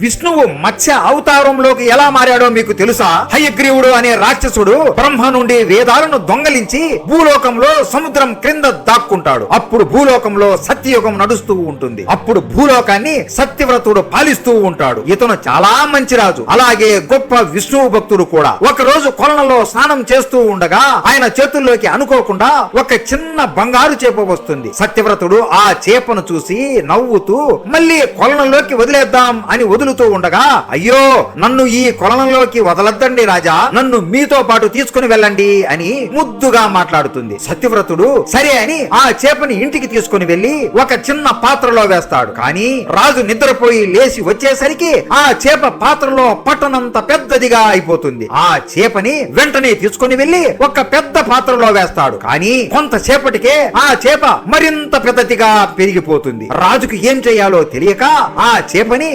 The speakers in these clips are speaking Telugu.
విష్ణువు మత్స్య అవతారంలోకి ఎలా మారాడో మీకు తెలుసా? హయగ్రీవుడు అనే రాక్షసుడు బ్రహ్మ నుండి వేదాలను దొంగలించి భూలోకంలో సముద్రం క్రింద దాక్కుంటాడు. అప్పుడు భూలోకంలో సత్యయుగం నడుస్తూ ఉంటుంది. అప్పుడు భూలోకాన్ని సత్యవ్రతుడు పాలిస్తూ ఉంటాడు. ఇతను చాలా మంచి రాజు, అలాగే గొప్ప విష్ణువు భక్తుడు కూడా. ఒక రోజు కొలనులో స్నానం చేస్తూ ఉండగా ఆయన చేతుల్లోకి అనుకోకుండా ఒక చిన్న బంగారు చేప వస్తుంది. సత్యవ్రతుడు ఆ చేపను చూసి నవ్వుతూ మళ్ళీ కొలనులోకి వదిలేద్దాం అని వదులుతూ ఉండగా, అయ్యో నన్ను ఈ కొలనులోకి వదలద్దండి రాజా, నన్ను మీతో పాటు తీసుకుని వెళ్ళండి అని ముద్దుగా మాట్లాడుతుంది. సత్యవ్రతుడు సరే అని ఆ చేపని ఇంటికి తీసుకుని వెళ్లి ఒక చిన్న పాత్రలో వేస్తాడు. కానీ రాజు నిద్రపోయి లేచి వచ్చేసరికి ఆ చేప పాత్రలో పట్టనంత పెద్దదిగా అయిపోతుంది. ఆ చేపని వెంటనే తీసుకుని వెళ్లి ఒక పెద్ద పాత్రలో వేస్తాడు. కానీ కొంతసేపటికే ఆ చేప మరింత పెద్దదిగా పెరిగిపోతుంది. రాజుకు ఏం చేయాలో తెలియక ఆ చేపని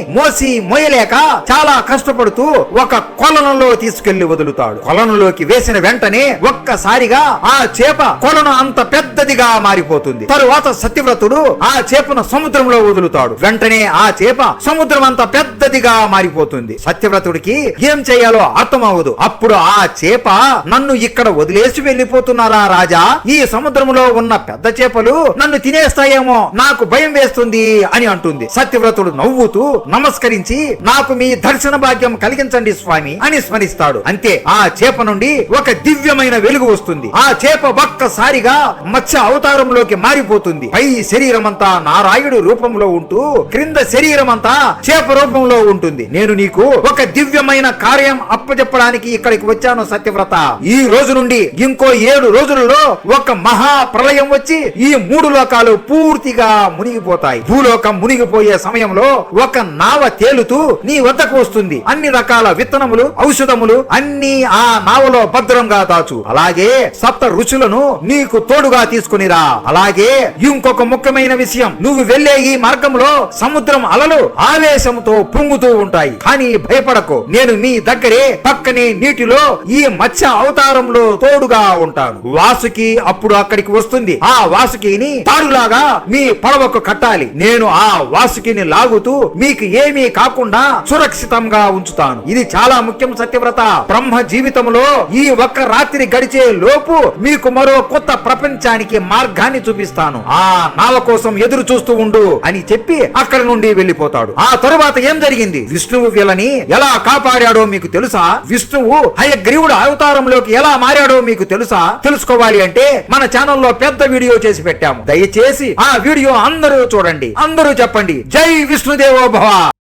మోయలేక చాలా కష్టపడుతూ ఒక కొలనులో తీసుకెళ్లి వదులుతాడు. కొలనులోకి వేసిన వెంటనే ఒక్కసారిగా ఆ చేప కొలను అంత పెద్దదిగా మారిపోతుంది. తరువాత సత్యవ్రతుడు ఆ చేపను సముద్రంలో వదులుతాడు. వెంటనే ఆ చేప సముద్రం అంత పెద్దదిగా మారిపోతుంది. సత్యవ్రతుడికి ఏం చేయాలో అర్థమవదు. అప్పుడు ఆ చేప, నన్ను ఇక్కడ వదిలేసి వెళ్లిపోతున్నారా రాజా, ఈ సముద్రంలో ఉన్న పెద్ద చేపలు నన్ను తినేస్తాయేమో, నాకు భయం వేస్తుంది అని అంటుంది. సత్యవ్రతుడు నవ్వుతూ నమస్కరించి, నాకు మీ దర్శన భాగ్యం కలిగించండి స్వామి అని స్మరిస్తాడు. అంతే ఆ చేప నుండి ఒక దివ్యమైన వెలుగు వస్తుంది. ఆ చేప ఒక్కసారిగా మత్స్య అవతారంలోకి మారిపోతుంది. పై శరీరం అంతా నారాయణుడు రూపంలో ఉంటూ క్రింద శరీరం అంతా చేప రూపంలో ఉంటుంది. నేను నీకు ఒక దివ్యమైన కార్యం అప్పచెప్పడానికి ఇక్కడికి వచ్చాను సత్యవ్రత. ఈ రోజు నుండి ఇంకో 7 రోజులలో ఒక మహా ప్రళయం వచ్చి ఈ 3 లోకాలు పూర్తిగా మునిగిపోతాయి. భూలోకం మునిగిపోయే సమయంలో ఒక నావ తేలుతూ నీ వద్దకు వస్తుంది. అన్ని రకాల విత్తనములు, ఔషధములు అన్ని ఆ నావలో భద్రంగా దాచు. అలాగే సప్త రుచులను నీకు తోడుగా తీసుకునిరా. అలాగే ఇంకొక ముఖ్యమైన విషయం, నువ్వు వెళ్లే ఈ మార్గంలో సముద్రం అలలు ఆవేశంతో పొంగుతూ ఉంటాయి. కానీ భయపడకు, నేను మీ దగ్గరే పక్కనే నీటిలో ఈ మత్స్య అవతారంలో తోడుగా ఉంటాను. వాసుకి అప్పుడు అక్కడికి వస్తుంది. ఆ వాసుకిని తాడులాగా మీ పడవకు కట్టాలి. నేను ఆ వాసుకిని లాగుతూ మీకు ఏమీ కాకుండా సురక్షితంగా ఉంచుతాను. ఇది చాలా ముఖ్యం సత్యవ్రత. బ్రహ్మ జీవితంలో ఈ ఒక్క రాత్రి గడిచే లోపు మీకు మరో కొత్త ప్రపంచానికి మార్గాన్ని చూపిస్తాను. ఆ నావ కోసం ఎదురు చూస్తూ ఉండు అని చెప్పి అక్కడి నుండి వెళ్లిపోతాడు. ఆ తరువాత ఏం జరిగింది, విష్ణువు వీళ్ళని ఎలా కాపాడాడో మీకు తెలుసా? విష్ణువు హయగ్రీవుడు అవతారంలోకి ఎలా మారాడో మీకు తెలుసా? తెలుసుకోవాలి అంటే మన ఛానల్లో పెద్ద వీడియో చేసి పెట్టాము. దయచేసి ఆ వీడియో అందరూ చూడండి. అందరూ చెప్పండి, జై విష్ణుదేవో భవ.